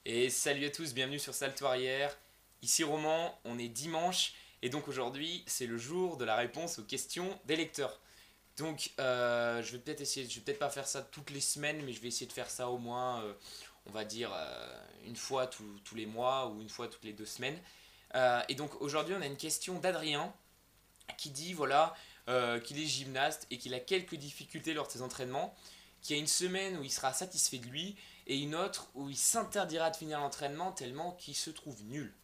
Et salut à tous, bienvenue sur Salto Arrière. Ici Roman, on est dimanche et donc aujourd'hui c'est le jour de la réponse aux questions des lecteurs. Donc je vais peut-être essayer, je vais peut-être pas faire ça toutes les semaines, mais je vais essayer de faire ça au moins, on va dire une fois tous les mois ou une fois toutes les 2 semaines. Et donc aujourd'hui on a une question d'Adrien qui dit voilà qu'il est gymnaste et qu'il a quelques difficultés lors de ses entraînements, qu'il y a une semaine où il sera satisfait de lui et une autre où il s'interdira de finir l'entraînement tellement qu'il se trouve nul.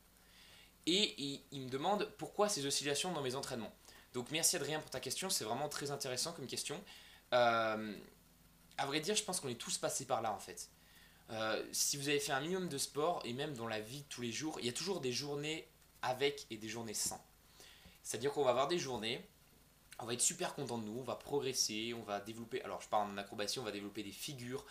Et il me demande pourquoi ces oscillations dans mes entraînements. Donc merci Adrien pour ta question, c'est vraiment très intéressant comme question. Euh, à vrai dire, je pense qu'on est tous passés par là en fait. Si vous avez fait un minimum de sport et même dans la vie de tous les jours, il y a toujours des journées avec et des journées sans. C'est-à-dire qu'on va avoir des journées, on va être super content de nous, on va progresser, on va développer, alors je parle en acrobatie, on va développer des figures.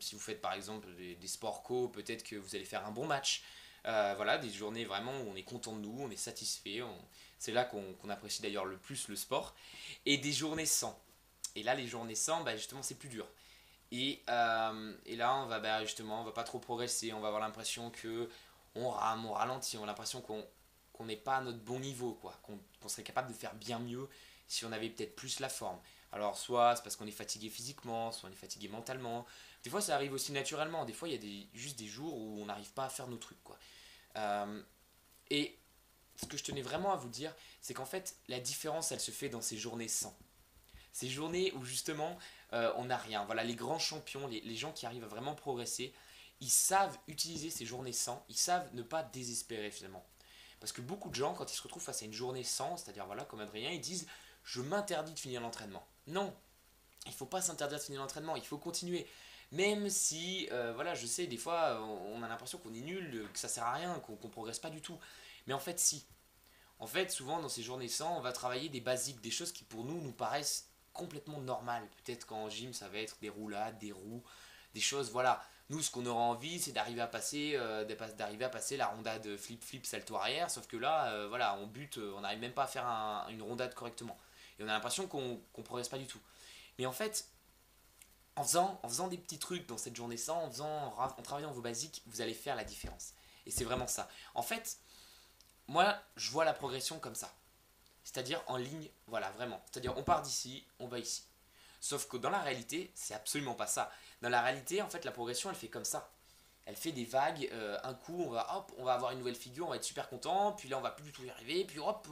Si vous faites par exemple des sports co, peut-être que vous allez faire un bon match. Voilà, des journées vraiment où on est content de nous, on est satisfait, c'est là qu'on apprécie d'ailleurs le plus le sport. Et des journées sans. Et là, les journées sans, bah, justement, c'est plus dur. Et là, justement, on va pas trop progresser, on va avoir l'impression que on rame, on ralentit, on a l'impression qu'on n'est pas à notre bon niveau, quoi, qu'on serait capable de faire bien mieux si on avait peut-être plus la forme. Alors, soit c'est parce qu'on est fatigué physiquement, soit on est fatigué mentalement. Des fois, ça arrive aussi naturellement. Des fois, il y a juste des jours où on n'arrive pas à faire nos trucs, quoi. Euh, et ce que je tenais vraiment à vous dire, c'est qu'en fait, la différence, elle se fait dans ces journées sans. Ces journées où justement, on n'a rien. Voilà, les grands champions, les gens qui arrivent à vraiment progresser, ils savent utiliser ces journées sans, ils savent ne pas désespérer finalement. Parce que beaucoup de gens, quand ils se retrouvent face à une journée sans, c'est-à-dire voilà, comme Adrien, ils disent je m'interdis de finir l'entraînement. Non, il ne faut pas s'interdire de finir l'entraînement, il faut continuer. Même si, voilà, je sais, des fois, on a l'impression qu'on est nul, que ça sert à rien, qu'on ne progresse pas du tout. Mais en fait, si. En fait, souvent, dans ces journées sans, on va travailler des basiques, des choses qui pour nous nous paraissent complètement normales. Peut-être qu'en gym, ça va être des roulades, des roues, des choses, voilà. Nous, ce qu'on aura envie, c'est d'arriver à passer la rondade flip-flip salto arrière, sauf que là, voilà, on bute, on n'arrive même pas à faire une rondade correctement. Et on a l'impression qu'on progresse pas du tout. Mais en fait, en faisant des petits trucs dans cette journée sans, en travaillant vos basiques, vous allez faire la différence. Et c'est vraiment ça. En fait, moi, je vois la progression comme ça. C'est-à-dire en ligne, voilà, vraiment. C'est-à-dire on part d'ici, on va ici. Sauf que dans la réalité, c'est absolument pas ça. Dans la réalité, en fait, la progression, elle fait comme ça. Elle fait des vagues. Un coup, on va avoir une nouvelle figure, on va être super content. Puis là, on va plus du tout y arriver. Puis hop.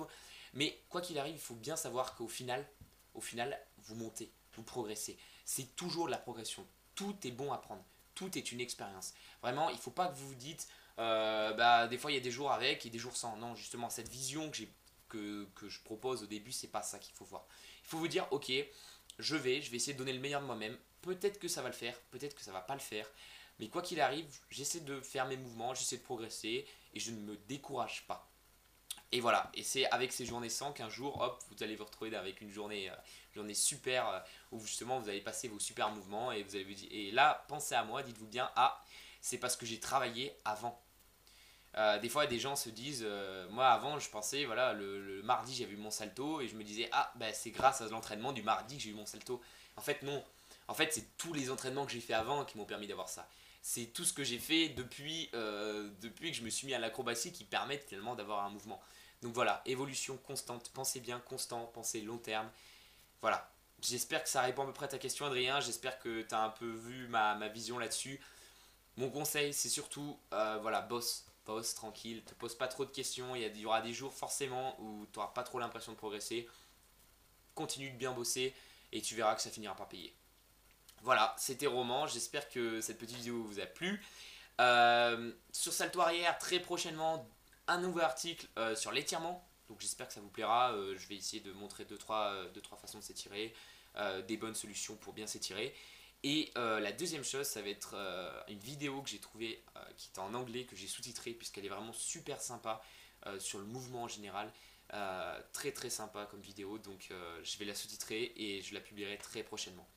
Mais quoi qu'il arrive, il faut bien savoir qu'au final, vous montez, vous progressez. C'est toujours de la progression. Tout est bon à prendre. Tout est une expérience. Vraiment, il ne faut pas que vous vous dites, des fois il y a des jours avec et des jours sans. Non, justement, cette vision que je propose au début, c'est pas ça qu'il faut voir. Il faut vous dire, ok, je vais essayer de donner le meilleur de moi-même. Peut-être que ça va le faire, peut-être que ça va pas le faire. Mais quoi qu'il arrive, j'essaie de faire mes mouvements, j'essaie de progresser et je ne me décourage pas. Et voilà, et c'est avec ces journées sans qu'un jour, hop, vous allez vous retrouver avec une journée super où justement vous allez passer vos super mouvements et vous allez vous dire, et là, pensez à moi, dites-vous bien, ah, c'est parce que j'ai travaillé avant. Des fois, des gens se disent, moi avant, je pensais, voilà, le mardi j'ai vu mon salto et je me disais, ah, bah, c'est grâce à l'entraînement du mardi que j'ai eu mon salto. En fait, non. En fait, c'est tous les entraînements que j'ai fait avant qui m'ont permis d'avoir ça. C'est tout ce que j'ai fait depuis que je me suis mis à l'acrobatie qui permettent finalement d'avoir un mouvement. Donc voilà, évolution constante, pensez bien constant, pensez long terme. Voilà, j'espère que ça répond à peu près à ta question Adrien, j'espère que tu as un peu vu ma vision là-dessus. Mon conseil, c'est surtout, voilà, bosse tranquille, te pose pas trop de questions. Il y aura des jours forcément où tu n'auras pas trop l'impression de progresser. Continue de bien bosser et tu verras que ça finira par payer. Voilà, c'était Roman. J'espère que cette petite vidéo vous a plu. Sur Salto Arrière, très prochainement, un nouveau article sur l'étirement. Donc j'espère que ça vous plaira. Je vais essayer de montrer deux, trois façons de s'étirer, des bonnes solutions pour bien s'étirer. Et la deuxième chose, ça va être une vidéo que j'ai trouvée qui est en anglais, que j'ai sous-titrée, puisqu'elle est vraiment super sympa sur le mouvement en général. Très très sympa comme vidéo, donc je vais la sous-titrer et je la publierai très prochainement.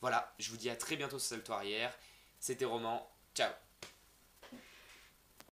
Voilà, je vous dis à très bientôt sur Salto Arrière. C'était Roman, ciao.